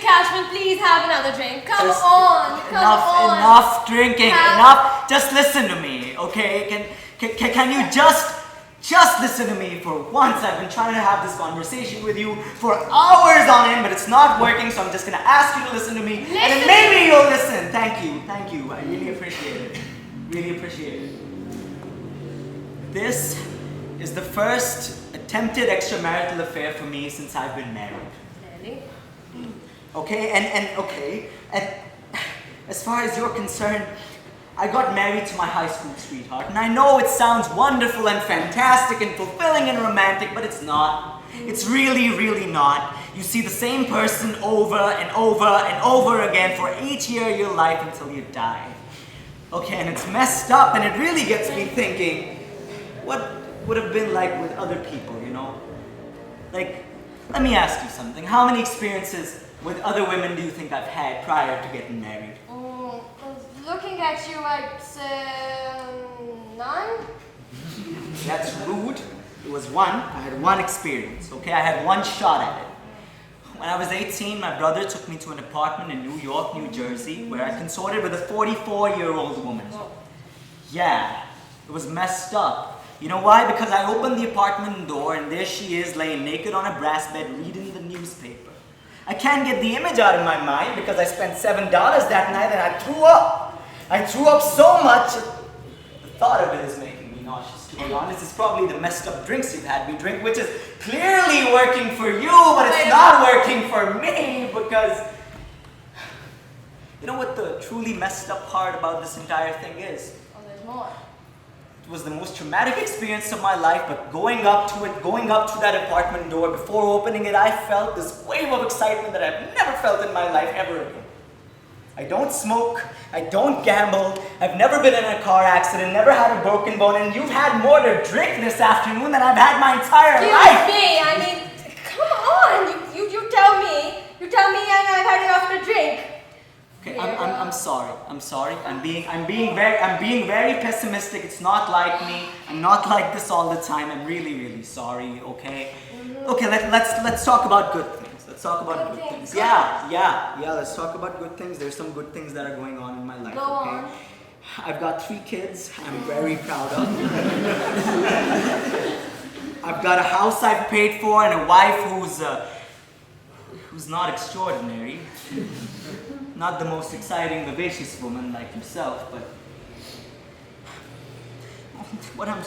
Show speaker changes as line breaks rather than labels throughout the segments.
Cashman, please have another drink. Come on.
Enough drinking. Enough. Just listen to me, okay? Can you just listen to me for once? I've been trying to have this conversation with you for hours on end, but it's not working, so I'm just going to ask you to listen to me. And then maybe you'll listen. Thank you. I really appreciate it. This is the first attempted extramarital affair for me since I've been married.
Really?
Okay, and as far as you're concerned, I got married to my high school sweetheart, and I know it sounds wonderful and fantastic and fulfilling and romantic, but it's not. It's really, really not. You see the same person over and over and over again for each year of your life until you die. Okay, and it's messed up, and it really gets me thinking, what would have been like with other people, you know? Like, let me ask you something. How many experiences with other women do you think I've had prior to getting married?
Looking at you, I'd say none.
That's rude. It was one. I had one experience, okay? I had one shot at it. When I was 18, my brother took me to an apartment in New York, New Jersey, where I consorted with a 44-year-old woman. Yeah, it was messed up. You know why? Because I opened the apartment door and there she is laying naked on a brass bed reading the newspaper. I can't get the image out of my mind because I spent $7 that night and I threw up. I threw up so much, the thought of it is making me nauseous, to be honest. It's probably the messed up drinks you've had me drink, which is clearly working for you, but it's not working for me because... You know what the truly messed up part about this entire thing is?
Oh, there's more.
It was the most traumatic experience of my life, but going up to that apartment door, before opening it, I felt this wave of excitement that I've never felt in my life ever again. I don't smoke, I don't gamble, I've never been in a car accident, never had a broken bone, and you've had more to drink this afternoon than I've had my entire life!
Excuse me, I mean, come on, you tell me and I've had enough to drink.
Okay, I'm sorry. I'm being very pessimistic. It's not like me. I'm not like this all the time. I'm really, really sorry, okay? Okay, let's talk about good things. Let's talk about good things. Yeah, let's talk about good things. There's some good things that are going on in my life,
Go
okay?
on.
I've got 3 kids I'm very proud of. I've got a house I've paid for and a wife who's not extraordinary. Not the most exciting, vivacious woman like yourself, but what I'm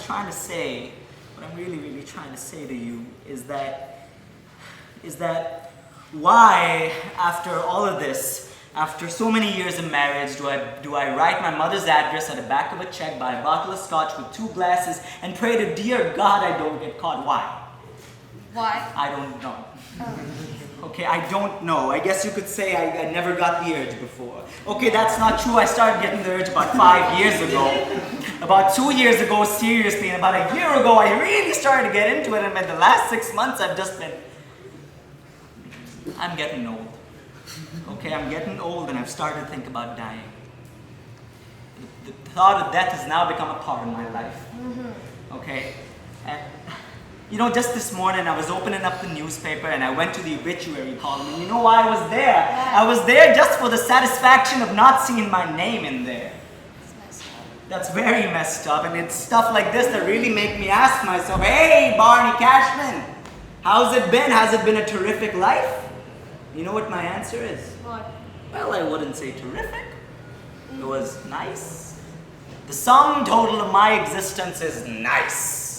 really, really trying to say to you is that why, after all of this, after so many years of marriage, do I write my mother's address on the back of a check, buy a bottle of scotch with 2 glasses, and pray to dear God I don't get caught? Why?
Why?
I don't know. Okay, I don't know. I guess you could say I never got the urge before. Okay, that's not true. I started getting the urge about 5 years ago. About 2 years ago, seriously. And about a year ago, I really started to get into it. And in the last 6 months, I'm getting old. Okay, I'm getting old and I've started to think about dying. The thought of death has now become a part of my life. Okay? And you know, just this morning I was opening up the newspaper and I went to the obituary column, and you know why I was there? I was there just for the satisfaction of not seeing my name in there. That's very messed up, and it's stuff like this that really make me ask myself, hey, Barney Cashman, how's it been? Has it been a terrific life? You know what my answer is?
What?
Well, I wouldn't say terrific. It was nice. The sum total of my existence is nice.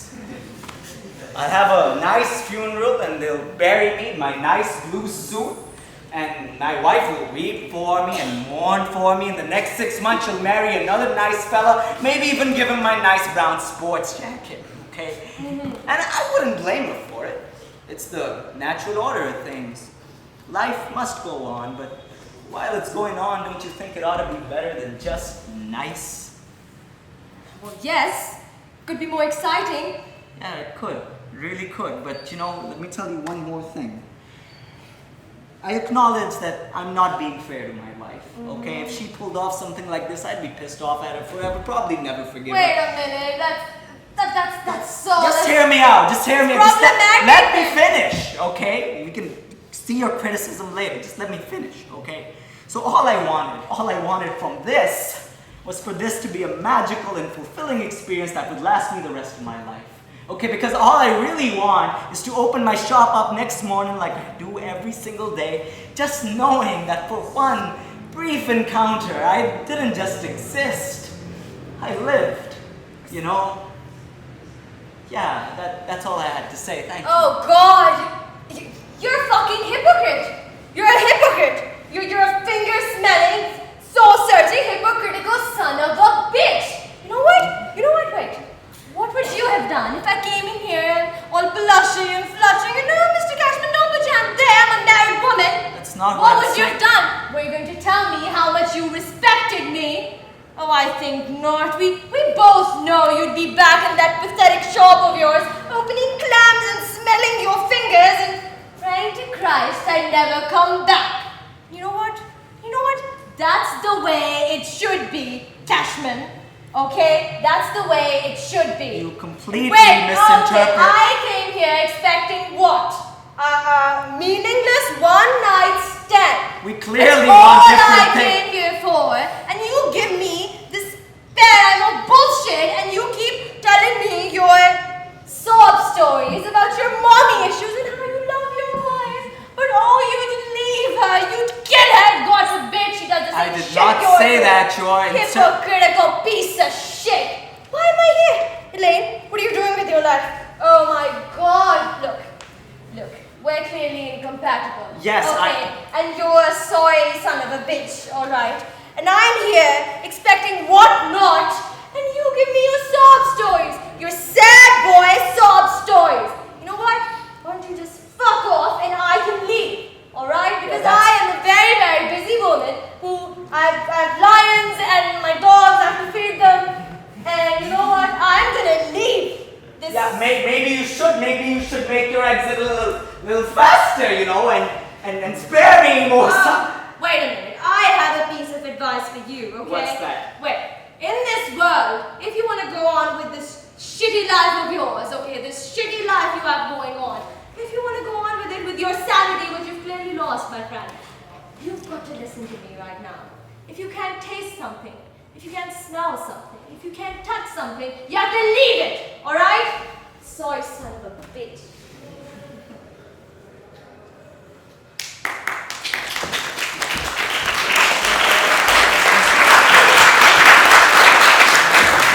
I'll have a nice funeral and they'll bury me in my nice blue suit, and my wife will weep for me and mourn for me. In the next 6 months she'll marry another nice fella, maybe even give him my nice brown sports jacket, okay? And I wouldn't blame her for it. It's the natural order of things. Life must go on, but while it's going on, don't you think it ought to be better than just nice?
Well, yes. Could be more exciting.
Yeah, it could. Really could, but you know, let me tell you one more thing. I acknowledge that I'm not being fair to my wife, okay? If she pulled off something like this, I'd be pissed off at her forever, probably never forgive her.
Wait a minute, that's so...
Just hear me out,
Problematic.
let me finish, okay? We can see your criticism later. Just let me finish, okay? So all I wanted from this was for this to be a magical and fulfilling experience that would last me the rest of my life. Okay, because all I really want is to open my shop up next morning like I do every single day, just knowing that for one brief encounter, I didn't just exist, I lived, you know? Yeah, that's all I had to say, thank you.
Oh God! You're a fucking hypocrite! You're a hypocrite! You're a finger-smelling, soul-searching, hypocritical son of a bitch! You know what? Wait. What would you have done if I came in here all blushing and flushing and no, Mr. Cashman, don't put your hand there, I'm a married woman.
That's not what
would you have done? Were you going to tell me how much you respected me? Oh, I think not. We both know you'd be back in that pathetic shop of yours, opening clams and smelling your fingers and praying to Christ I'd never come back. You know what? That's the way it should be, Cashman. Okay? That's the way it should be.
You completely misinterpret.
Okay, I came here expecting what? Meaningless one-night stand.
We clearly
That's
want
all
different
I came here for. And you give me this spam of bullshit and you keep telling me your sob stories about your mommy issues and how you love your wife. But oh, you'd leave her, you'd kill her, God forbid she does the same
I did
shit
not
you're
say
doing.
that, Joy.
Hypocritical piece of shit. Why am I here? Elaine, what are you doing with your life? Oh my God, look, we're clearly incompatible.
Yes,
okay, and you're a soy son of a bitch, alright? And I'm here expecting what not, and you give me your sob stories. Your sad boy sob stories. You know what? Why don't you just fuck off and I can leave, alright? Because I am a very, very busy woman who I have lions and my dogs, I have to feed them. And you know what? I'm gonna leave.
Maybe you should make your exit a little faster, you know, and spare me more time.
Wait a minute. I have a piece of advice for you, okay?
What's that?
Wait. In this world, if you want to go on with this shitty life of yours, okay, this shitty life you have going on, if you want to go on with it with your sanity, which you've clearly lost, my friend, you've got to listen to me right now. If you can't taste something, if you can't smell something, if you can't touch something, you have to leave it, alright? Soy son of a bitch.